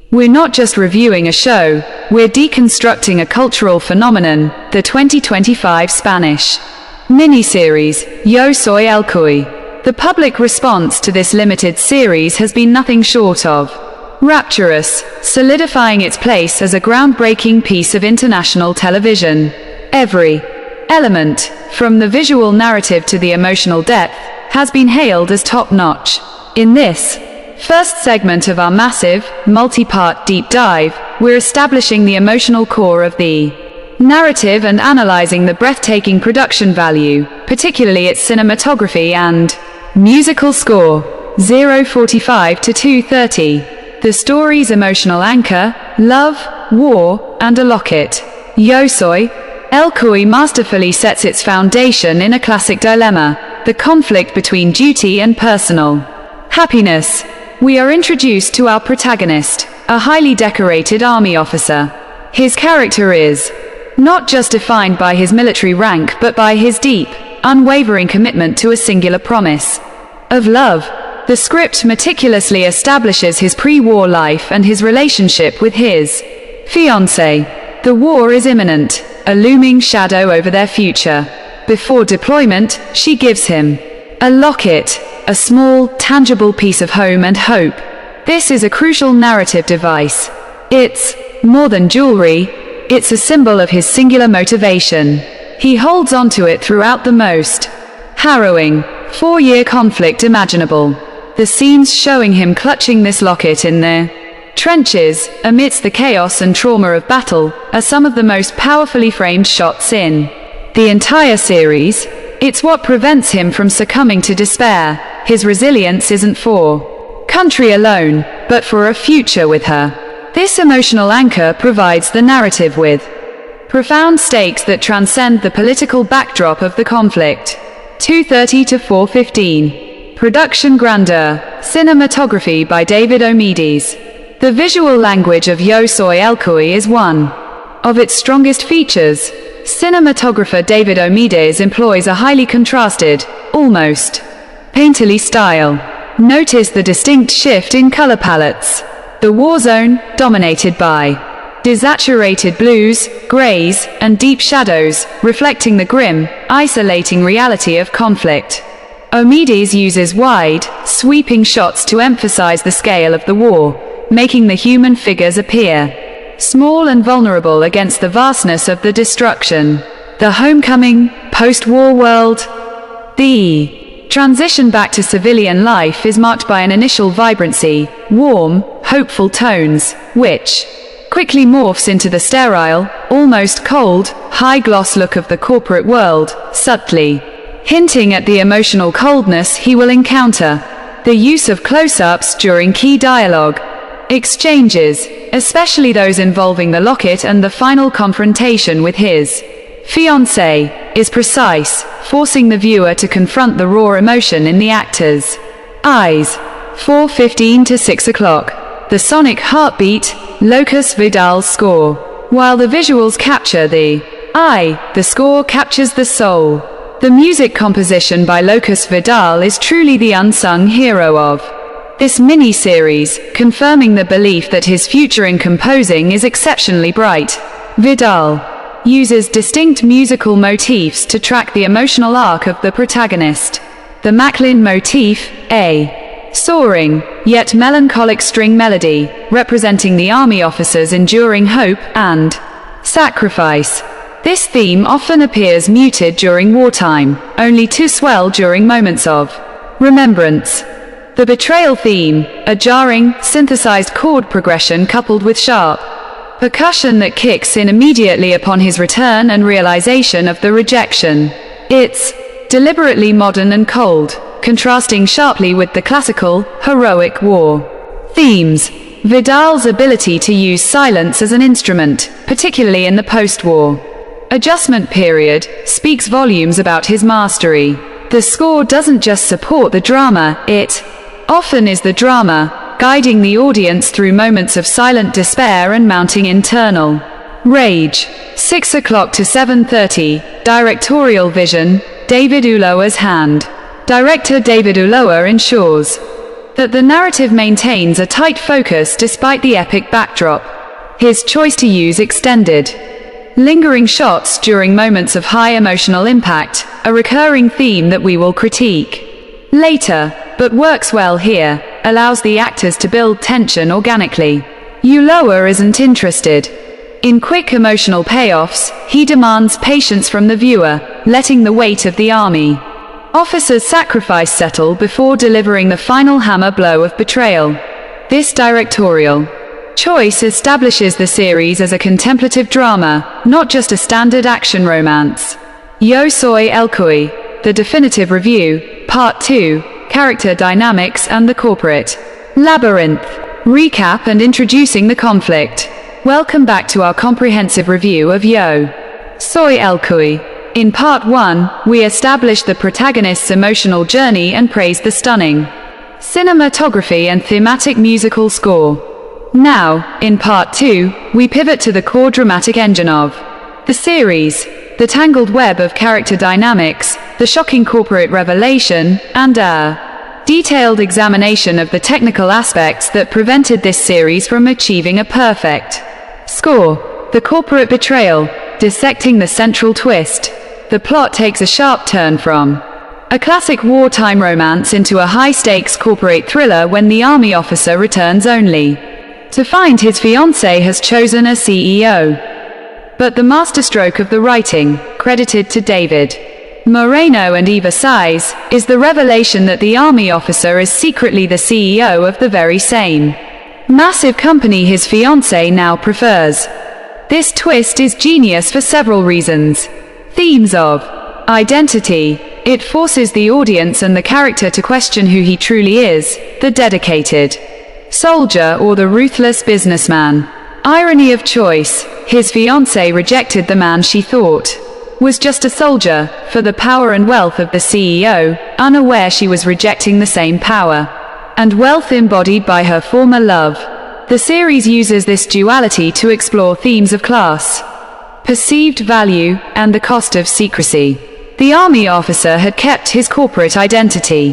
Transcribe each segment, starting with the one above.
We're not just reviewing a show, we're deconstructing a cultural phenomenon, the 2025 Spanish miniseries, Yo Soy el Cuy. The public response to this limited series has been nothing short of rapturous, solidifying its place as a groundbreaking piece of international television. Every element, from the visual narrative to the emotional depth, has been hailed as top-notch. In this first segment of our massive, multi-part deep dive, we're establishing the emotional core of the narrative and analyzing the breathtaking production value, particularly its cinematography and musical score. 0:45 to 2:30. The story's emotional anchor, love, war, and a locket. Yo Soy el Cuy masterfully sets its foundation in a classic dilemma, the conflict between duty and personal happiness. We are introduced to our protagonist, a highly decorated army officer. His character is not just defined by his military rank but by his deep, unwavering commitment to a singular promise of love. The script meticulously establishes his pre-war life and his relationship with his fiancée. The war is imminent, a looming shadow over their future. Before deployment, she gives him a locket, a small, tangible piece of home and hope. This is a crucial narrative device. It's more than jewelry, it's a symbol of his singular motivation. He holds onto it throughout the most harrowing, 4-year conflict imaginable. The scenes showing him clutching this locket in the trenches, amidst the chaos and trauma of battle, are some of the most powerfully framed shots in the entire series. It's what prevents him from succumbing to despair. His resilience isn't for country alone, but for a future with her. This emotional anchor provides the narrative with profound stakes that transcend the political backdrop of the conflict. 2:30 to 4:15. Production grandeur. Cinematography by David Omedes. The visual language of Yo Soy el Cuy is one of its strongest features. Cinematographer David Omedes employs a highly contrasted, almost painterly style. Notice the distinct shift in color palettes. The war zone, dominated by desaturated blues, grays, and deep shadows, reflecting the grim, isolating reality of conflict. Omedes uses wide, sweeping shots to emphasize the scale of the war, making the human figures appear small and vulnerable against the vastness of the destruction. The homecoming, post-war world. The transition back to civilian life is marked by an initial vibrancy, warm, hopeful tones, which quickly morphs into the sterile, almost cold, high-gloss look of the corporate world, subtly hinting at the emotional coldness he will encounter. The use of close-ups during key dialogue exchanges, especially those involving the locket and the final confrontation with his fiancée, is precise, forcing the viewer to confront the raw emotion in the actor's eyes. 4:15 to 6 o'clock. The sonic heartbeat, Locus Vidal's score. While the visuals capture the eye, the score captures the soul. The music composition by Locus Vidal is truly the unsung hero of this mini-series, confirming the belief that his future in composing is exceptionally bright. Vidal uses distinct musical motifs to track the emotional arc of the protagonist. The Macklin motif, a soaring, yet melancholic string melody, representing the army officer's enduring hope and sacrifice. This theme often appears muted during wartime, only to swell during moments of remembrance. The betrayal theme, a jarring, synthesized chord progression coupled with sharp percussion that kicks in immediately upon his return and realization of the rejection. It's deliberately modern and cold, contrasting sharply with the classical, heroic war themes. Vidal's ability to use silence as an instrument, particularly in the post-war adjustment period, speaks volumes about his mastery. The score doesn't just support the drama, it often is the drama, guiding the audience through moments of silent despair and mounting internal rage. 6 o'clock to 7:30, directorial vision, David Ulloa's hand. Director David Ulloa ensures that the narrative maintains a tight focus despite the epic backdrop. His choice to use extended, lingering shots during moments of high emotional impact, a recurring theme that we will critique later, but works well here, allows the actors to build tension organically. Ulloa isn't interested in quick emotional payoffs, he demands patience from the viewer, letting the weight of the army officer's sacrifice settle before delivering the final hammer blow of betrayal. This directorial choice establishes the series as a contemplative drama, not just a standard action romance. Yo soy el Cuy, the definitive review, Part 2, Character Dynamics and the Corporate Labyrinth. Recap and introducing the conflict. Welcome back to our comprehensive review of Yo soy el Cuy. In Part 1, we established the protagonist's emotional journey and praised the stunning cinematography and thematic musical score. Now, in Part 2, we pivot to the core dramatic engine of the series, the tangled web of character dynamics, the shocking corporate revelation, and a detailed examination of the technical aspects that prevented this series from achieving a perfect score. The corporate betrayal, dissecting the central twist. The plot takes a sharp turn from a classic wartime romance into a high-stakes corporate thriller when the army officer returns only to find his fiancée has chosen a CEO. But the masterstroke of the writing, credited to David Moreno and Eva Saiz, is the revelation that the army officer is secretly the CEO of the very same massive company his fiancée now prefers. This twist is genius for several reasons. Themes of identity. It forces the audience and the character to question who he truly is, the dedicated soldier or the ruthless businessman. Irony of choice. His fiancée rejected the man she thought was just a soldier, for the power and wealth of the CEO, unaware she was rejecting the same power and wealth embodied by her former love. The series uses this duality to explore themes of class, perceived value, and the cost of secrecy. The army officer had kept his corporate identity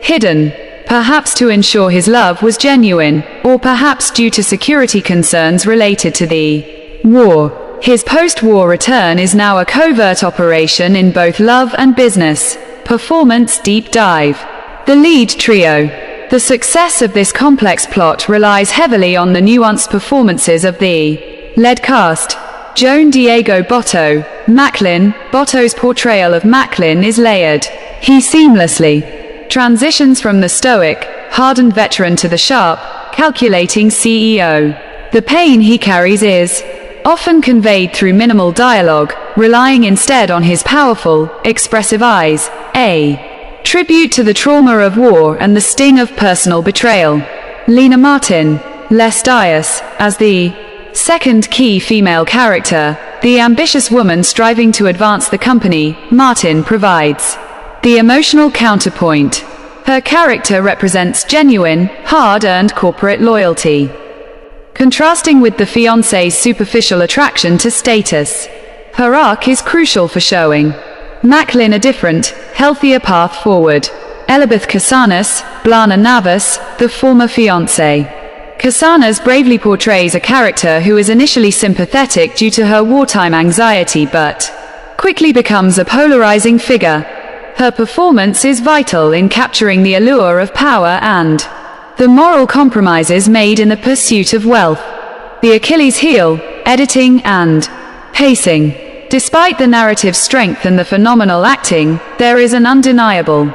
hidden, perhaps to ensure his love was genuine, or perhaps due to security concerns related to the war. His post-war return is now a covert operation in both love and business. Performance deep dive. The lead trio. The success of this complex plot relies heavily on the nuanced performances of the lead cast. Joan Diego Botto, Macklin. Botto's portrayal of Macklin is layered. He seamlessly transitions from the stoic, hardened veteran to the sharp, calculating CEO. The pain he carries is often conveyed through minimal dialogue, relying instead on his powerful, expressive eyes. A tribute to the trauma of war and the sting of personal betrayal. Lena Martin, Les Dias, as the second key female character, the ambitious woman striving to advance the company, Martin provides the emotional counterpoint. Her character represents genuine, hard-earned corporate loyalty, contrasting with the fiancé's superficial attraction to status. Her arc is crucial for showing Macklin a different, healthier path forward. Elizabeth Casanas, Blana Navas, the former fiancée. Casanas bravely portrays a character who is initially sympathetic due to her wartime anxiety but quickly becomes a polarizing figure. Her performance is vital in capturing the allure of power and the moral compromises made in the pursuit of wealth. The Achilles heel, editing and pacing. Despite the narrative strength and the phenomenal acting, there is an undeniable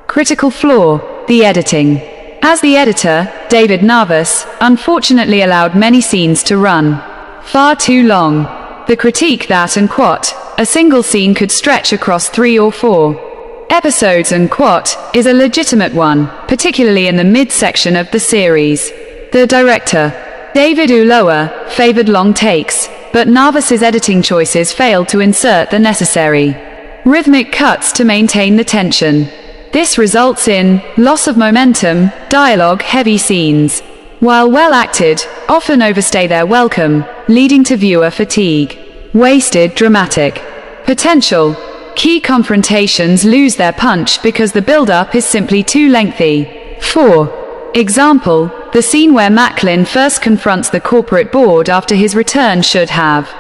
critical flaw: the editing. As the editor, David Navas, unfortunately allowed many scenes to run far too long. The critique that and quote, a single scene could stretch across 3 or 4 episodes and quote, is a legitimate one, particularly in the mid-section of the series. The director, David Ulloa, favored long takes, but Navas's editing choices failed to insert the necessary rhythmic cuts to maintain the tension. This results in loss of momentum, dialogue-heavy scenes, while well acted, often overstay their welcome, leading to viewer fatigue. Wasted dramatic potential. Key confrontations lose their punch because the build-up is simply too lengthy. 4. Example, the scene where Macklin first confronts the corporate board after his return should have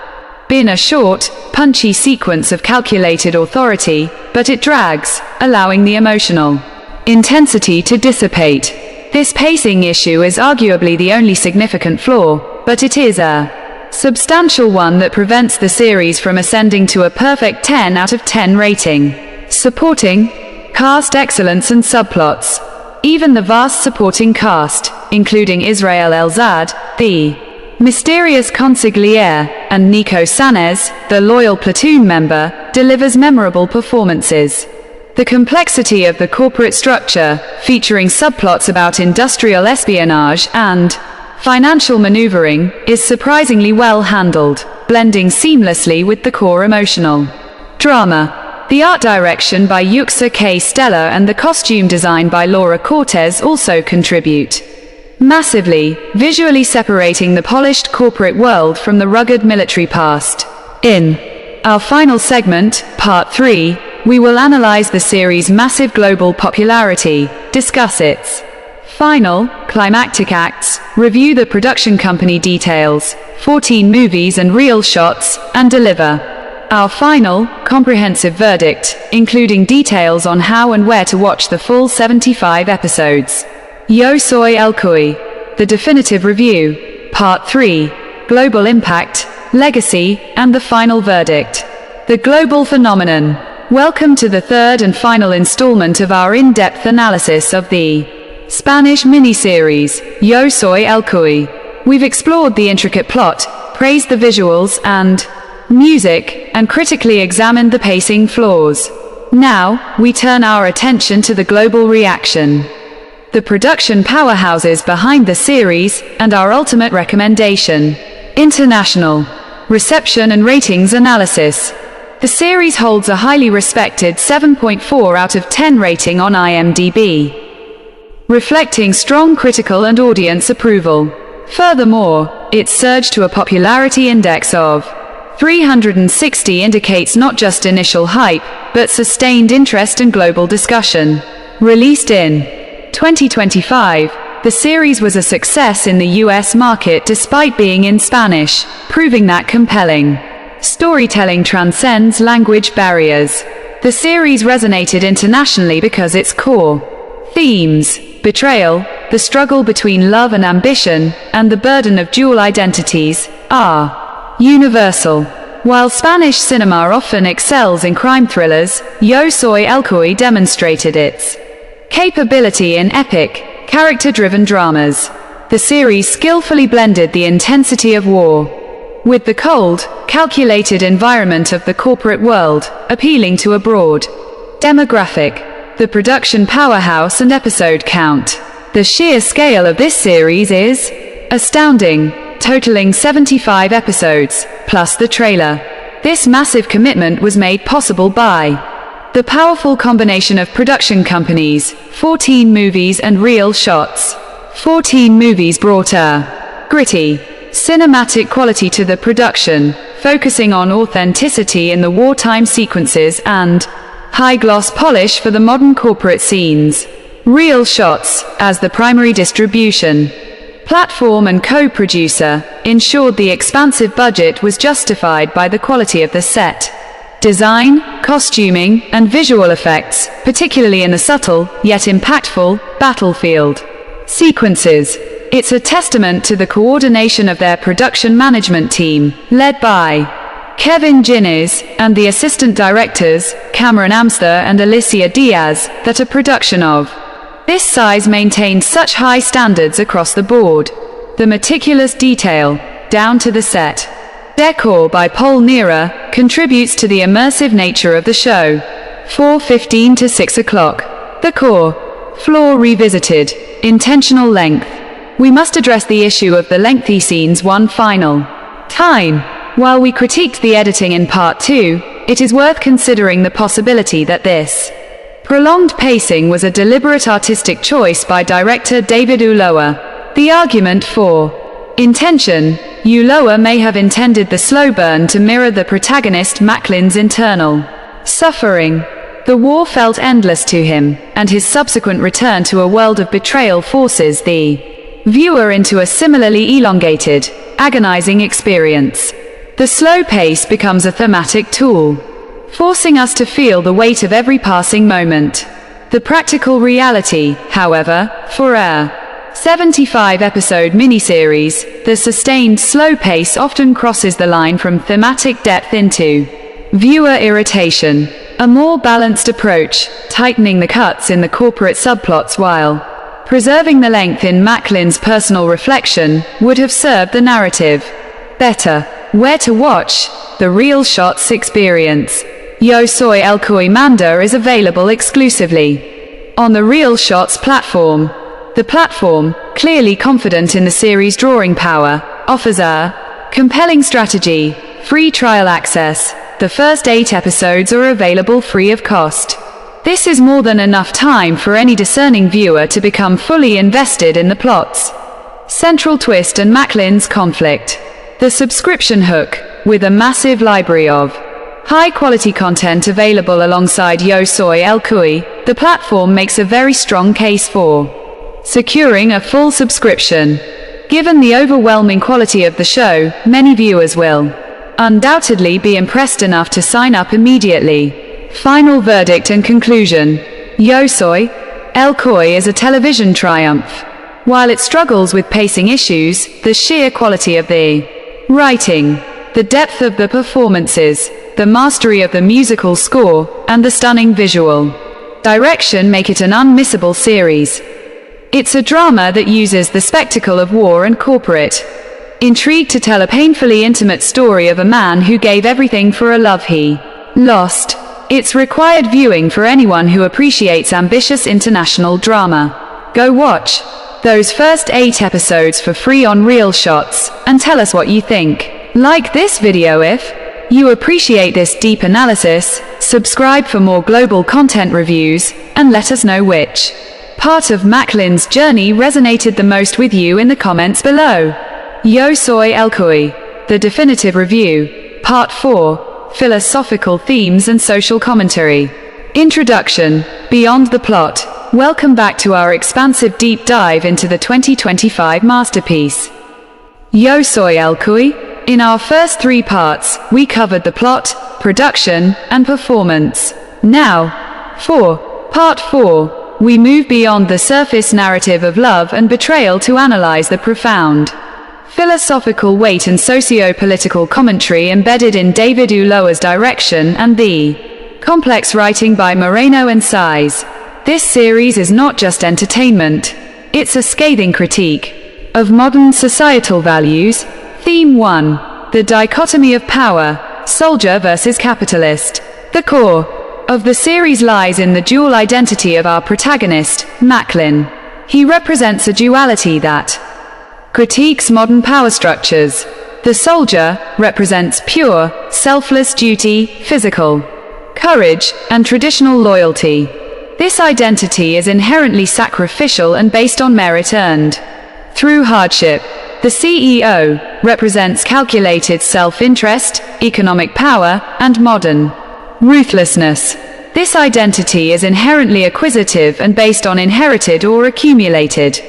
been a short, punchy sequence of calculated authority, but it drags, allowing the emotional intensity to dissipate. This pacing issue is arguably the only significant flaw, but it is a substantial one that prevents the series from ascending to a perfect 10 out of 10 rating. Supporting cast excellence and subplots. Even the vast supporting cast, including Israel Elzad, the mysterious consigliere, and Nico Sanez, the loyal platoon member, delivers memorable performances. The complexity of the corporate structure, featuring subplots about industrial espionage and financial maneuvering, is surprisingly well handled, blending seamlessly with the core emotional drama. The art direction by Yuxa K. Stella and the costume design by Laura Cortez also contribute massively, visually separating the polished corporate world from the rugged military past. In our final segment, Part 3, we will analyze the series' massive global popularity, discuss its final, climactic acts, review the production company details, 14 movies and reel shots, and deliver our final, comprehensive verdict, including details on how and where to watch the full 75 episodes. Yo soy el Cuy. The definitive review. Part 3. Global impact, legacy, and the final verdict. The global phenomenon. Welcome to the third and final installment of our in-depth analysis of the Spanish miniseries, Yo soy el Cuy. We've explored the intricate plot, praised the visuals and music, and critically examined the pacing flaws. Now, we turn our attention to the global reaction, the production powerhouses behind the series, and our ultimate recommendation. International reception and ratings analysis. The series holds a highly respected 7.4 out of 10 rating on IMDb, reflecting strong critical and audience approval. Furthermore, its surge to a popularity index of 360 indicates not just initial hype, but sustained interest and global discussion. Released in 2025, the series was a success in the US market despite being in Spanish, proving that compelling storytelling transcends language barriers. The series resonated internationally because its core themes, betrayal, the struggle between love and ambition, and the burden of dual identities, are universal. While Spanish cinema often excels in crime thrillers, Yo soy el Cuy demonstrated its capability in epic, character-driven dramas. The series skillfully blended the intensity of war with the cold, calculated environment of the corporate world, appealing to a broad demographic. The production powerhouse and episode count. The sheer scale of this series is astounding, totaling 75 episodes, plus the trailer. This massive commitment was made possible by the powerful combination of production companies, 14 movies and reel shots. 14 movies brought a gritty, cinematic quality to the production, focusing on authenticity in the wartime sequences and high-gloss polish for the modern corporate scenes. Reel shots, as the primary distribution platform and co-producer, ensured the expansive budget was justified by the quality of the set design, costuming, and visual effects, particularly in the subtle, yet impactful, battlefield sequences. It's a testament to the coordination of their production management team, led by Kevin Ginnis, and the assistant directors, Cameron Amster and Alicia Diaz, that a production of this size maintained such high standards across the board. The meticulous detail, down to the set decor by Paul Nera, contributes to the immersive nature of the show. 4:15 to 6 o'clock. The core flaw revisited. Intentional length. We must address the issue of the lengthy scenes one final time. While we critiqued the editing in Part 2, it is worth considering the possibility that this prolonged pacing was a deliberate artistic choice by director David Ulloa. The argument for intention. Ulloa may have intended the slow burn to mirror the protagonist Macklin's internal suffering. The war felt endless to him, and his subsequent return to a world of betrayal forces the viewer into a similarly elongated, agonizing experience. The slow pace becomes a thematic tool, forcing us to feel the weight of every passing moment. The practical reality, however, for a 75-episode miniseries, the sustained slow pace often crosses the line from thematic depth into viewer irritation. A more balanced approach, tightening the cuts in the corporate subplots while preserving the length in Macklin's personal reflection, would have served the narrative better. Where to watch? The Reelshort experience. Yo Soy El Cuy Manda is available exclusively on the Reelshort platform. The platform, clearly confident in the series' drawing power, offers a compelling strategy, free trial access. The first 8 episodes are available free of cost. This is more than enough time for any discerning viewer to become fully invested in the plot's central twist and Macklin's conflict. The subscription hook, with a massive library of high-quality content available alongside Yo Soy El Cuy, the platform makes a very strong case for securing a full subscription. Given the overwhelming quality of the show, many viewers will undoubtedly be impressed enough to sign up immediately. Final verdict and conclusion. Yo Soy El Cuy is a television triumph. While it struggles with pacing issues, the sheer quality of the writing, the depth of the performances, the mastery of the musical score, and the stunning visual direction make it an unmissable series. It's a drama that uses the spectacle of war and corporate intrigue to tell a painfully intimate story of a man who gave everything for a love he lost. It's required viewing for anyone who appreciates ambitious international drama. Go watch those first 8 episodes for free on Reelshort, and tell us what you think. Like this video if you appreciate this deep analysis, subscribe for more global content reviews, and let us know which part of Macklin's journey resonated the most with you in the comments below. Yo Soy El Cuy, the definitive review, Part 4, Philosophical themes and social commentary. Introduction, Beyond the plot. Welcome back to our expansive deep dive into the 2025 masterpiece, Yo Soy El Cuy. In our first 3 parts, we covered the plot, production, and performance. Now, for Part 4, we move beyond the surface narrative of love and betrayal to analyze the profound philosophical weight and socio-political commentary embedded in David Ulloa's direction and the complex writing by Moreno and Size. This series is not just entertainment, it's a scathing critique of modern societal values. Theme 1. The dichotomy of power, soldier versus capitalist. The core of the series lies in the dual identity of our protagonist, Macklin. He represents a duality that critiques modern power structures. The soldier represents pure, selfless duty, physical courage, and traditional loyalty. This identity is inherently sacrificial and based on merit earned through hardship. The CEO represents calculated self-interest, economic power, and modern ruthlessness. This identity is inherently acquisitive and based on inherited or accumulated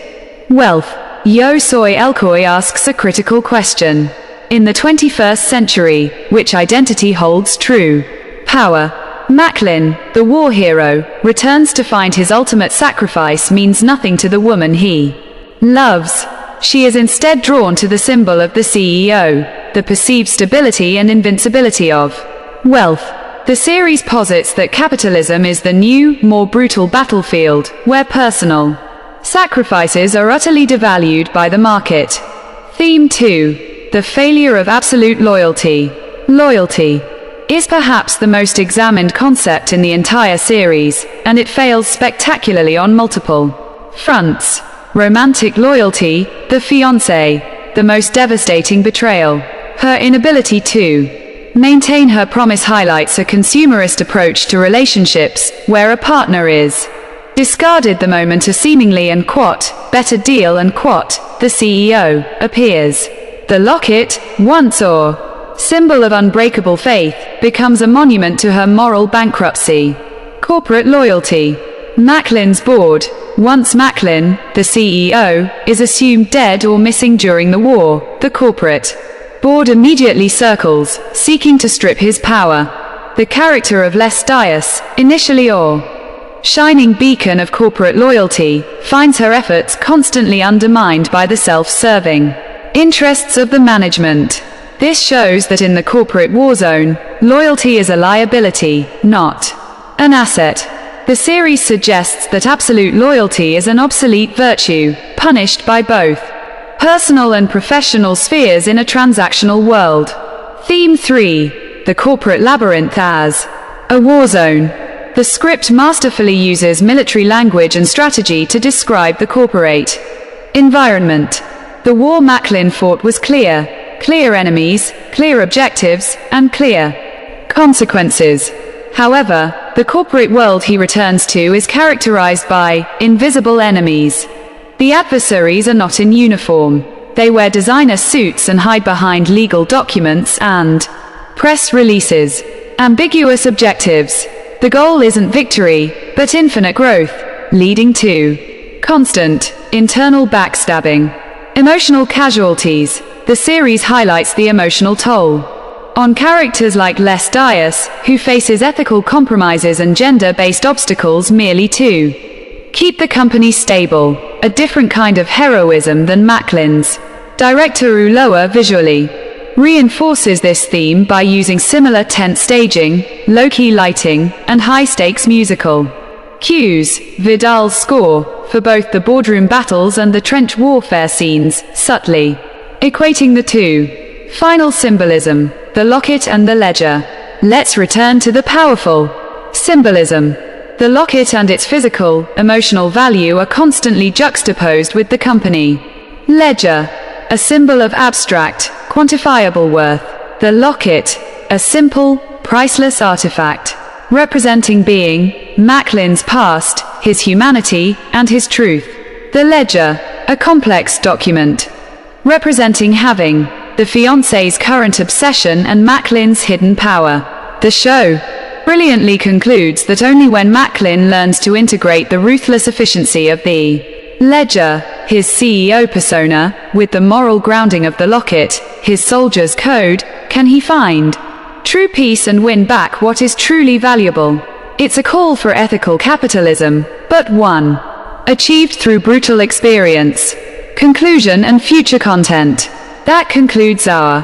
wealth. Yo Soy El Cuy asks a critical question. In the 21st century, which identity holds true power? Macklin, the war hero, returns to find his ultimate sacrifice means nothing to the woman he loves. She is instead drawn to the symbol of the CEO, the perceived stability and invincibility of wealth. The series posits that capitalism is the new, more brutal battlefield, where personal sacrifices are utterly devalued by the market. Theme 2. The failure of absolute loyalty. Loyalty is perhaps the most examined concept in the entire series, and it fails spectacularly on multiple fronts. Romantic loyalty, the fiancé, the most devastating betrayal. Her inability to maintain her promise highlights a consumerist approach to relationships, where a partner is discarded the moment a seemingly and better deal and the CEO appears. The locket, once a symbol of unbreakable faith, becomes a monument to her moral bankruptcy. Corporate loyalty. Macklin's board. Once Macklin, the CEO, is assumed dead or missing during the war, the corporate board immediately circles, seeking to strip his power. The character of Les Dias, initially shining beacon of corporate loyalty, finds her efforts constantly undermined by the self-serving interests of the management. This shows that in the corporate war zone, loyalty is a liability, not an asset. The series suggests that absolute loyalty is an obsolete virtue, punished by both personal and professional spheres in a transactional world. Theme 3. The corporate labyrinth as a war zone. The script masterfully uses military language and strategy to describe the corporate environment. The war Macklin fought was clear enemies, clear objectives, and clear consequences. However, the corporate world he returns to is characterized by invisible enemies. The adversaries are not in uniform. They wear designer suits and hide behind legal documents and press releases. Ambiguous objectives. The goal isn't victory, but infinite growth, leading to constant internal backstabbing. Emotional casualties. The series highlights the emotional toll on characters like Les Dias, who faces ethical compromises and gender-based obstacles merely to keep the company stable, a different kind of heroism than Macklin's. Director Ulloa visually reinforces this theme by using similar tense staging, low-key lighting, and high-stakes musical cues. Vidal's score, for both the boardroom battles and the trench warfare scenes, subtly equating the two. Final symbolism. The locket and the ledger. Let's return to the powerful symbolism. The locket and its physical, emotional value are constantly juxtaposed with the company ledger, a symbol of abstract, quantifiable worth. The locket, a simple, priceless artifact, representing being, Macklin's past, his humanity, and his truth. The ledger, a complex document, representing having, the fiancé's current obsession and Macklin's hidden power. The show brilliantly concludes that only when Macklin learns to integrate the ruthless efficiency of the ledger, his CEO persona, with the moral grounding of the locket, his soldier's code, can he find true peace and win back what is truly valuable. It's a call for ethical capitalism, but one achieved through brutal experience. Conclusion and future content. That concludes our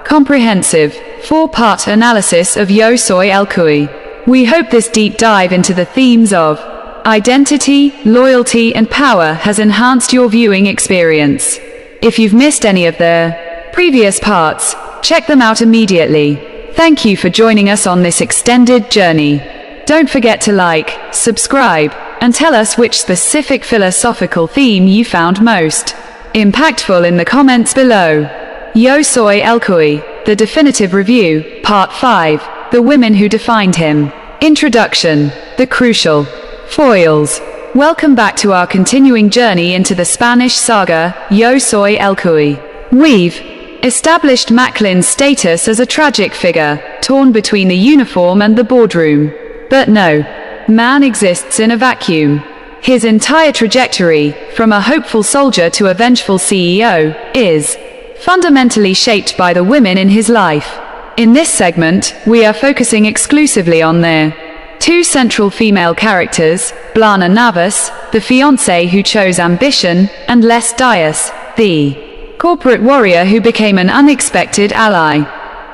comprehensive, 4-part analysis of Yo Soy El Cuy. We hope this deep dive into the themes of identity, loyalty, and power has enhanced your viewing experience. If you've missed any of the previous parts, check them out immediately. Thank you for joining us on this extended journey. Don't forget to like, subscribe, and tell us which specific philosophical theme you found most impactful in the comments below. Yo Soy El Cuy, The Definitive Review, Part 5, The Women Who Defined Him. Introduction, The Crucial Foils. Welcome back to our continuing journey into the Spanish saga, Yo Soy El Cuy. We've established Macklin's status as a tragic figure, torn between the uniform and the boardroom. But no, man exists in a vacuum. His entire trajectory, from a hopeful soldier to a vengeful CEO, is fundamentally shaped by the women in his life. In this segment, we are focusing exclusively on their two central female characters, Blana Navas, the fiancée who chose ambition, and Les Dias, the corporate warrior who became an unexpected ally.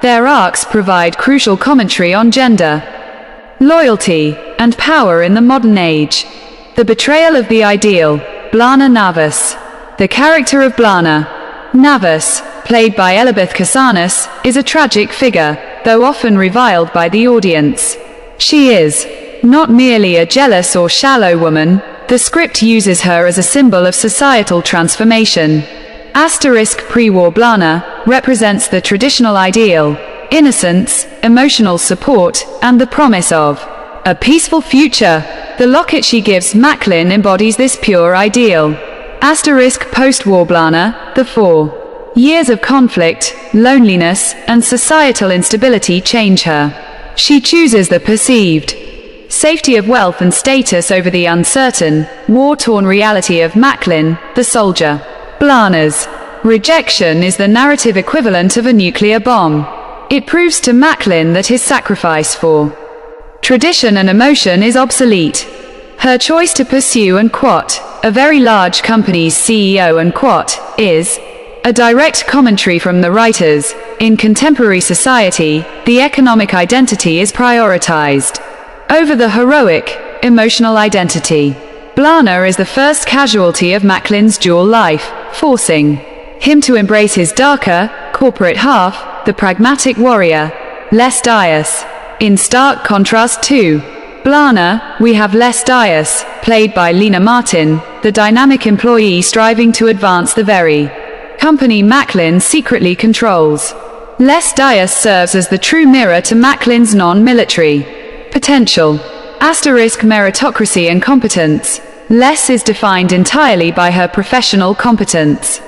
Their arcs provide crucial commentary on gender, loyalty, and power in the modern age. The betrayal of the ideal, Blana Navas. The character of Blana Navas, played by Elizabeth Casanas, is a tragic figure, though often reviled by the audience. She is not merely a jealous or shallow woman, the script uses her as a symbol of societal transformation. Pre-war Blana represents the traditional ideal, innocence, emotional support, and the promise of a peaceful future. The locket she gives Macklin embodies this pure ideal. Post-war Blana, the 4 years of conflict, loneliness, and societal instability change her. She chooses the perceived safety of wealth and status over the uncertain, war-torn reality of Macklin, the soldier. Blana's rejection is the narrative equivalent of a nuclear bomb. It proves to Macklin that his sacrifice for tradition and emotion is obsolete. Her choice to pursue and quote, a very large company's CEO and quote, is a direct commentary from the writers. In contemporary society, the economic identity is prioritized over the heroic, emotional identity. Blana is the first casualty of Macklin's dual life, forcing him to embrace his darker, corporate half, the pragmatic warrior, Les Dias. In stark contrast to Blana, we have Les Dias, played by Lena Martin, the dynamic employee striving to advance the very company Macklin secretly controls. Les Dias serves as the true mirror to Macklin's non-military potential. Asterisk meritocracy and competence. Les is defined entirely by her professional competence.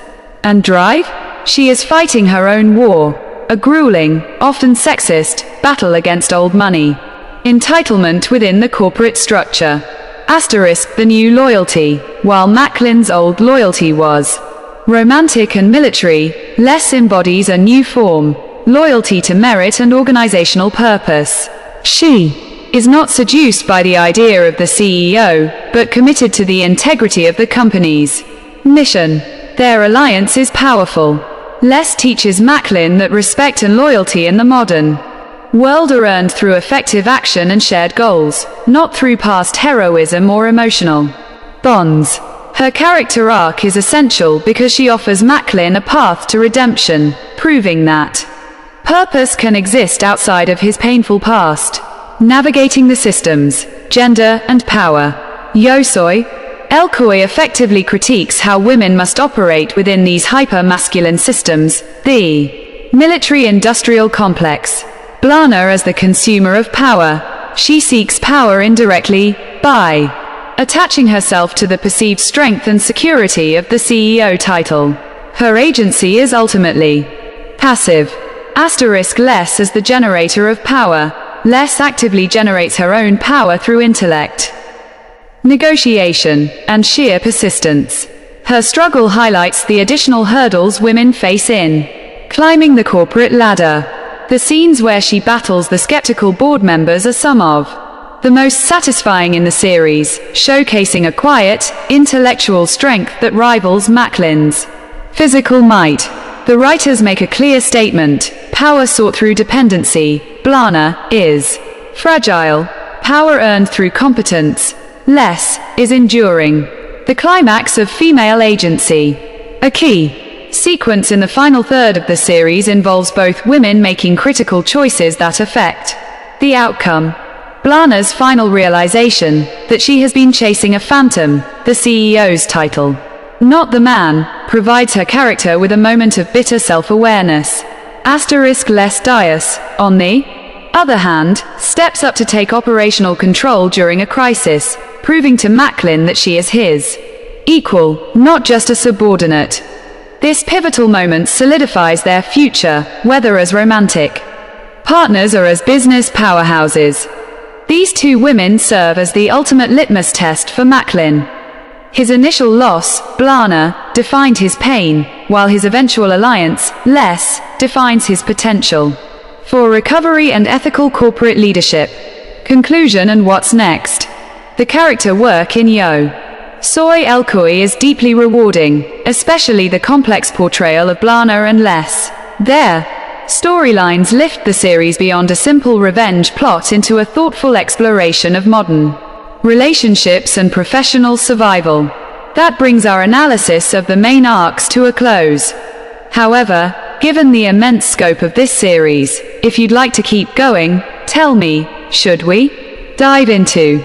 And drive? She is fighting her own war, a grueling, often sexist, battle against old money. Entitlement within the corporate structure. Asterisk the new loyalty. While Macklin's old loyalty was romantic and military, Les embodies a new form, loyalty to merit and organizational purpose. She is not seduced by the idea of the CEO, but committed to the integrity of the company's mission. Their alliance is powerful. Les teaches Macklin that respect and loyalty in the modern world are earned through effective action and shared goals, not through past heroism or emotional bonds. Her character arc is essential because she offers Macklin a path to redemption, proving that purpose can exist outside of his painful past. Navigating the systems, gender, and power. Yosoi Elkoi effectively critiques how women must operate within these hyper-masculine systems, the military-industrial complex. Blana as the consumer of power. She seeks power indirectly, by attaching herself to the perceived strength and security of the CEO title. Her agency is ultimately passive. Asterisk Les as the generator of power. Les actively generates her own power through intellect, negotiation, and sheer persistence. Her struggle highlights the additional hurdles women face in climbing the corporate ladder. The scenes where she battles the skeptical board members are some of the most satisfying in the series, showcasing a quiet, intellectual strength that rivals Macklin's physical might. The writers make a clear statement: power sought through dependency. Blana is fragile. Power earned through competence. Les is enduring. The climax of female agency. A key sequence in the final third of the series involves both women making critical choices that affect the outcome. Blana's final realization that she has been chasing a phantom, the CEO's title, not the man, provides her character with a moment of bitter self-awareness. Asterisk Les Dias, on the other hand, steps up to take operational control during a crisis, proving to Macklin that she is his equal, not just a subordinate. This pivotal moment solidifies their future, whether as romantic partners or as business powerhouses. These two women serve as the ultimate litmus test for Macklin. His initial loss, Blana, defined his pain, while his eventual alliance, Les, defines his potential for recovery and ethical corporate leadership. Conclusion and what's next. The character work in Yosoi Elkoi is deeply rewarding, especially the complex portrayal of Blana and Les. Their storylines lift the series beyond a simple revenge plot into a thoughtful exploration of modern relationships and professional survival. That brings our analysis of the main arcs to a close. However, given the immense scope of this series, if you'd like to keep going, tell me, should we dive into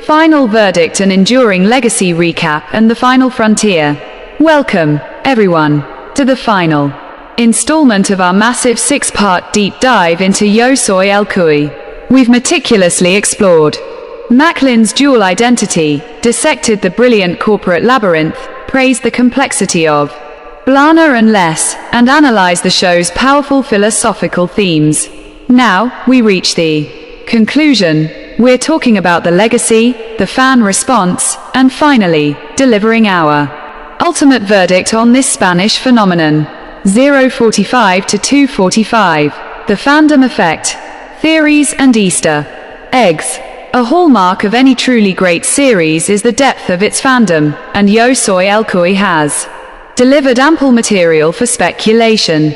final verdict and enduring legacy recap and the final frontier? Welcome, everyone, to the final installment of our massive 6-part deep dive into Yosoi Elkoi. We've meticulously explored Macklin's dual identity, dissected the brilliant corporate labyrinth, praised the complexity of Blana and Les, and analyzed the show's powerful philosophical themes. Now, we reach the conclusion, We're talking about the legacy, the fan response, and finally, delivering our ultimate verdict on this Spanish phenomenon. 0:45 to 2:45. The fandom effect. Theories and Easter eggs. A hallmark of any truly great series is the depth of its fandom, and Yo Soy El Cuy has delivered ample material for speculation.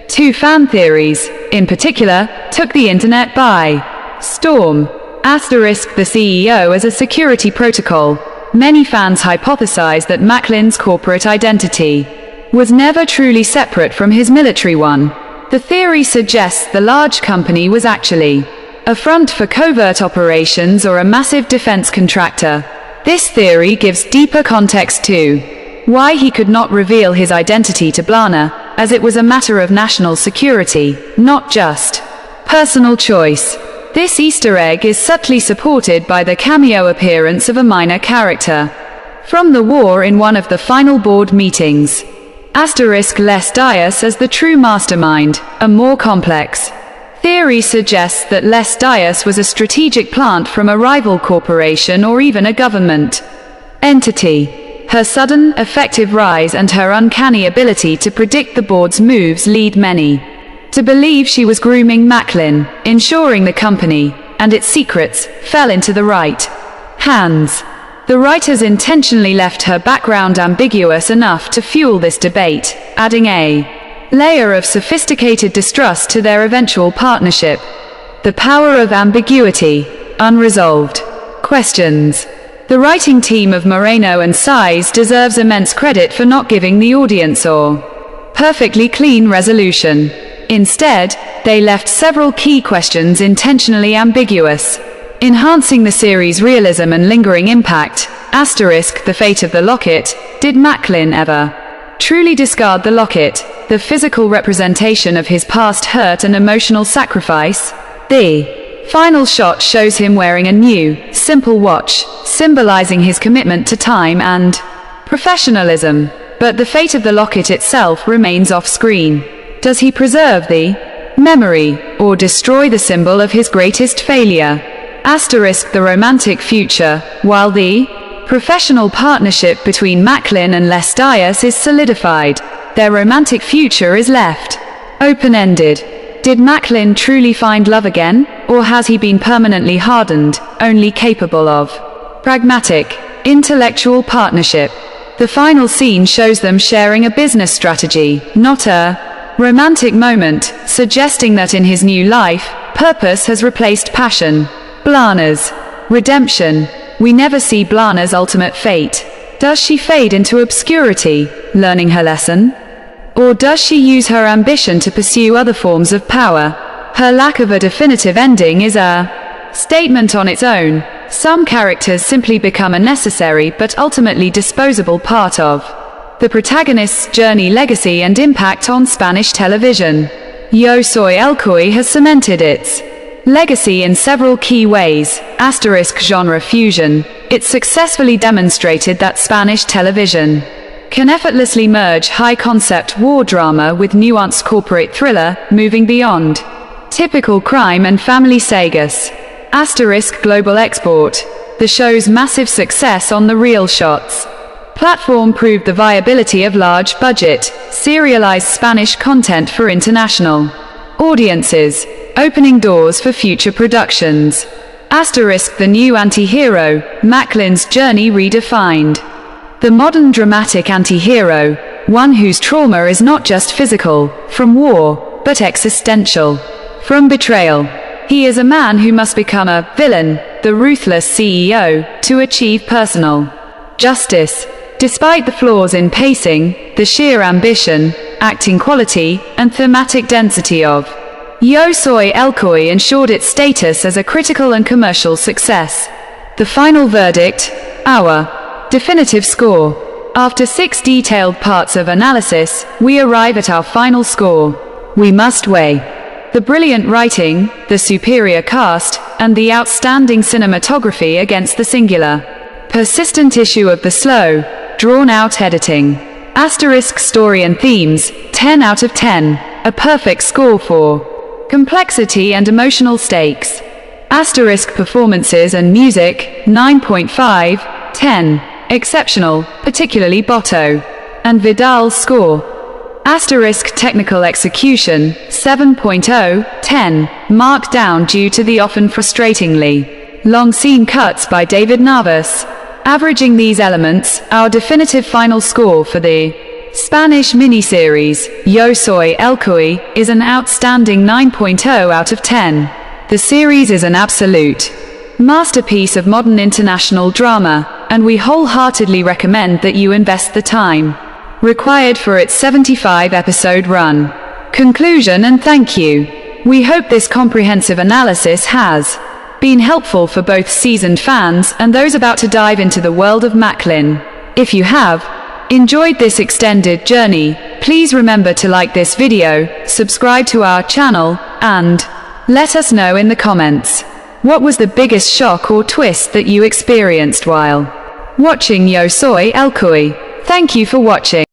Two fan theories, in particular, took the internet by storm. Asterisk the CEO as a security protocol. Many fans hypothesize that Macklin's corporate identity was never truly separate from his military one. The theory suggests the large company was actually a front for covert operations or a massive defense contractor. This theory gives deeper context to why he could not reveal his identity to Blana, as it was a matter of national security, not just personal choice. This Easter egg is subtly supported by the cameo appearance of a minor character from the war in one of the final board meetings. Asterisk Les Dias as the true mastermind. A more complex theory suggests that Les Dias was a strategic plant from a rival corporation or even a government entity. Her sudden, effective rise and her uncanny ability to predict the board's moves lead many to believe she was grooming Macklin, ensuring the company and its secrets fell into the right hands. The writers intentionally left her background ambiguous enough to fuel this debate, adding a layer of sophisticated distrust to their eventual partnership. The power of ambiguity. Unresolved questions. The writing team of Moreno and Size deserves immense credit for not giving the audience a perfectly clean resolution. Instead, they left several key questions intentionally ambiguous, enhancing the series' realism and lingering impact. Asterisk the fate of the locket. Did Macklin ever truly discard the locket, the physical representation of his past hurt and emotional sacrifice? The final shot shows him wearing a new, simple watch, symbolizing his commitment to time and professionalism. But the fate of the locket itself remains off-screen. Does he preserve the memory, or destroy the symbol of his greatest failure? Asterisk the romantic future. While the professional partnership between Macklin and Les Dias is solidified, their romantic future is left open-ended. Did Macklin truly find love again, or has he been permanently hardened, only capable of pragmatic, intellectual partnership? The final scene shows them sharing a business strategy, not a romantic moment, suggesting that in his new life, purpose has replaced passion. Blana's redemption. We never see Blana's ultimate fate. Does she fade into obscurity, learning her lesson? Or does she use her ambition to pursue other forms of power? Her lack of a definitive ending is a statement on its own. Some characters simply become a necessary but ultimately disposable part of the protagonist's journey, legacy and impact on Spanish television. Yo Soy El Cuy has cemented its legacy in several key ways. Asterisk genre fusion. It successfully demonstrated that Spanish television can effortlessly merge high-concept war drama with nuanced corporate thriller, moving beyond typical crime and family sagas. Asterisk global export. The show's massive success on the Reelshort platform proved the viability of large-budget, serialized Spanish content for international audiences, opening doors for future productions. Asterisk the new anti-hero, Macklin's journey redefined. The modern dramatic anti-hero, one whose trauma is not just physical, from war, but existential, from betrayal. He is a man who must become a villain, the ruthless CEO, to achieve personal justice. Despite the flaws in pacing, the sheer ambition, acting quality, and thematic density of Yo Soy El Cuy ensured its status as a critical and commercial success. The final verdict, our definitive score. After 6 detailed parts of analysis, we arrive at our final score. We must weigh the brilliant writing, the superior cast, and the outstanding cinematography against the singular, persistent issue of the slow, drawn-out editing. Asterisk story and themes, 10 out of 10, a perfect score for complexity and emotional stakes. Asterisk performances and music, 9.5, 10. Exceptional, particularly Boto and Vidal's score. Asterisk technical execution, 7.0, 10. Marked down due to the often frustratingly long scene cuts by David Navas. Averaging these elements, our definitive final score for the Spanish miniseries, Yo Soy El Cuy, is an outstanding 9.0 out of 10. The series is an absolute masterpiece of modern international drama, and we wholeheartedly recommend that you invest the time required for its 75-episode run. Conclusion and thank you. We hope this comprehensive analysis has been helpful for both seasoned fans and those about to dive into the world of Macklin. If you have enjoyed this extended journey, please remember to like this video, subscribe to our channel, and let us know in the comments what was the biggest shock or twist that you experienced while watching Yo Soy El Cuy. Thank you for watching.